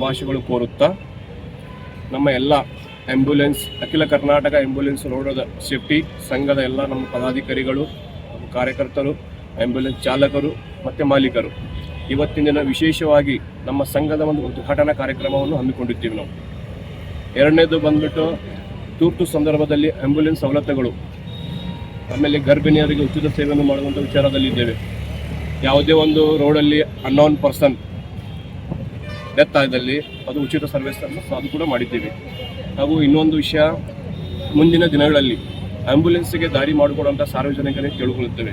ಶುಭಾಶಯಗಳು ಕೋರುತ್ತಾ ನಮ್ಮ ಎಲ್ಲ ಆ್ಯಂಬುಲೆನ್ಸ್ ಅಖಿಲ ಕರ್ನಾಟಕ ಆ್ಯಂಬುಲೆನ್ಸ್ ರೋಡ್ ಸೇಫ್ಟಿ ಸಂಘದ ಎಲ್ಲ ನಮ್ಮ ಪದಾಧಿಕಾರಿಗಳು, ನಮ್ಮ ಕಾರ್ಯಕರ್ತರು, ಆ್ಯಂಬುಲೆನ್ಸ್ ಚಾಲಕರು ಮತ್ತು ಮಾಲೀಕರು ಇವತ್ತಿನ ದಿನ ವಿಶೇಷವಾಗಿ ನಮ್ಮ ಸಂಘದ ಒಂದು ಉದ್ಘಾಟನಾ ಕಾರ್ಯಕ್ರಮವನ್ನು ಹಮ್ಮಿಕೊಂಡಿದ್ದೀವಿ ನಾವು. ಎರಡನೇದು ಬಂದ್ಬಿಟ್ಟು ತುರ್ತು ಸಂದರ್ಭದಲ್ಲಿ ಆ್ಯಂಬುಲೆನ್ಸ್ ಸವಲತ್ತುಗಳು, ಆಮೇಲೆ ಗರ್ಭಿಣಿಯರಿಗೆ ಉಚಿತ ಸೇವೆಯನ್ನು ಮಾಡುವಂಥ ವಿಚಾರದಲ್ಲಿದ್ದೇವೆ. ಯಾವುದೇ ಒಂದು ರೋಡಲ್ಲಿ ಅನ್ನೋನ್ ಪರ್ಸನ್ ಡೆತ್ ಆದಲ್ಲಿ ಅದು ಉಚಿತ ಸರ್ವಿಸನ್ನು ಅದು ಕೂಡ ಮಾಡಿದ್ದೇವೆ. ಹಾಗೂ ಇನ್ನೊಂದು ವಿಷಯ, ಮುಂದಿನ ದಿನಗಳಲ್ಲಿ ಆ್ಯಂಬುಲೆನ್ಸ್ಗೆ ದಾರಿ ಮಾಡಿಕೊಡುವಂಥ ಸಾರ್ವಜನಿಕರಿಗೆ ಕೇಳಿಕೊಳ್ಳುತ್ತೇವೆ.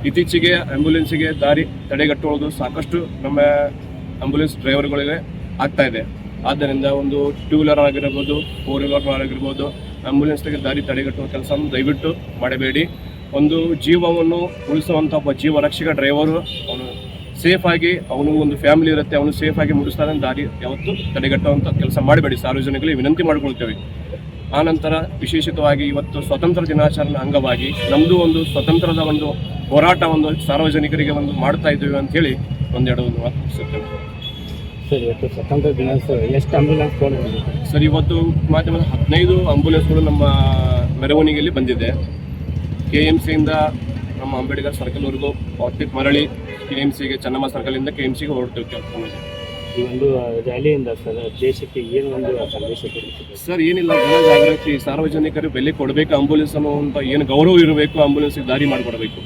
ಇತ್ತೀಚೆಗೆ ಆ್ಯಂಬುಲೆನ್ಸ್ಗೆ ದಾರಿ ತಡೆಗಟ್ಟುವುದು ಸಾಕಷ್ಟು ನಮ್ಮ ಆ್ಯಂಬುಲೆನ್ಸ್ ಡ್ರೈವರ್ಗಳಿಗೆ ಆಗ್ತಾ ಇದೆ. ಆದ್ದರಿಂದ ಒಂದು 2 ವೀಲರ್ ಆಗಿರ್ಬೋದು, 4 ವೀಲರ್ ಆಗಿರ್ಬೋದು, ಆ್ಯಂಬುಲೆನ್ಸ್ಗೆ ದಾರಿ ತಡೆಗಟ್ಟುವ ಕೆಲಸವನ್ನು ದಯವಿಟ್ಟು ಮಾಡಬೇಡಿ. ಒಂದು ಜೀವವನ್ನು ಉಳಿಸುವಂಥ ಒಬ್ಬ ಜೀವ ರಕ್ಷಕ ಡ್ರೈವರು ಅವನು ಸೇಫಾಗಿ, ಅವನು ಒಂದು ಫ್ಯಾಮಿಲಿ ಇರುತ್ತೆ, ಅವನು ಸೇಫಾಗಿ ಮುಡಿಸ್ತಾನೆ, ದಾರಿ ಯಾವತ್ತೂ ತಡೆಗಟ್ಟುವಂಥ ಕೆಲಸ ಮಾಡಬೇಡಿ, ಸಾರ್ವಜನಿಕರಿಗೆ ವಿನಂತಿ ಮಾಡಿಕೊಳ್ತೇವೆ. ಆನಂತರ ವಿಶೇಷವಾಗಿ ಇವತ್ತು ಸ್ವಾತಂತ್ರ್ಯ ದಿನಾಚರಣೆ ಅಂಗವಾಗಿ ನಮ್ಮದು ಒಂದು ಸ್ವತಂತ್ರದ ಒಂದು ಹೋರಾಟ ಒಂದು ಸಾರ್ವಜನಿಕರಿಗೆ ಒಂದು ಮಾಡ್ತಾ ಇದ್ದೀವಿ ಅಂಥೇಳಿ ಒಂದೆರಡು ಮಾತು ಮುಗಿಸುತ್ತೇವೆ. ಸರ್, ಇವತ್ತು ಸ್ವಾತಂತ್ರ್ಯ ದಿನಾಚರಣೆ ಎಷ್ಟು ಆಂಬ್ಯುಲೆನ್ಸ್ ಸರ್, ಇವತ್ತು ಮಾಧ್ಯಮದ 15 ಆಂಬ್ಯುಲೆನ್ಸ್ಗಳು ನಮ್ಮ ಮೆರವಣಿಗೆಯಲ್ಲಿ ಬಂದಿದೆ. KMCಯಿಂದ ನಮ್ಮ ಅಂಬೇಡ್ಕರ್ ಸರ್ಕಲ್ವರೆಗೂ ವಾರ್ತಿಕ್ ಮರಳಿ KMCಗೆ, ಚೆನ್ನಮ್ಮ ಸರ್ಕಲಿಂದ KMCಗೆ ಹೊರಡ್ತೇವೆ. ಈ ಒಂದು ರ್ಯಾಲಿಯಿಂದ ಸರ್ ದೇಶಕ್ಕೆ ಏನು ಒಂದು ಸಂದೇಶ ಕೊಡುತ್ತದೆ? ಸರ್, ಏನಿಲ್ಲ, ಜನ ಜಾಗೃತಿ, ಸಾರ್ವಜನಿಕರು ಬೆಲೆ ಕೊಡಬೇಕು, ಆಂಬ್ಯುಲೆನ್ಸ್ ಅನ್ನೋ ಏನು ಗೌರವ ಇರಬೇಕು, ಆಂಬ್ಯುಲೆನ್ಸ್ಗೆ ದಾರಿ ಮಾಡಿಕೊಡಬೇಕು.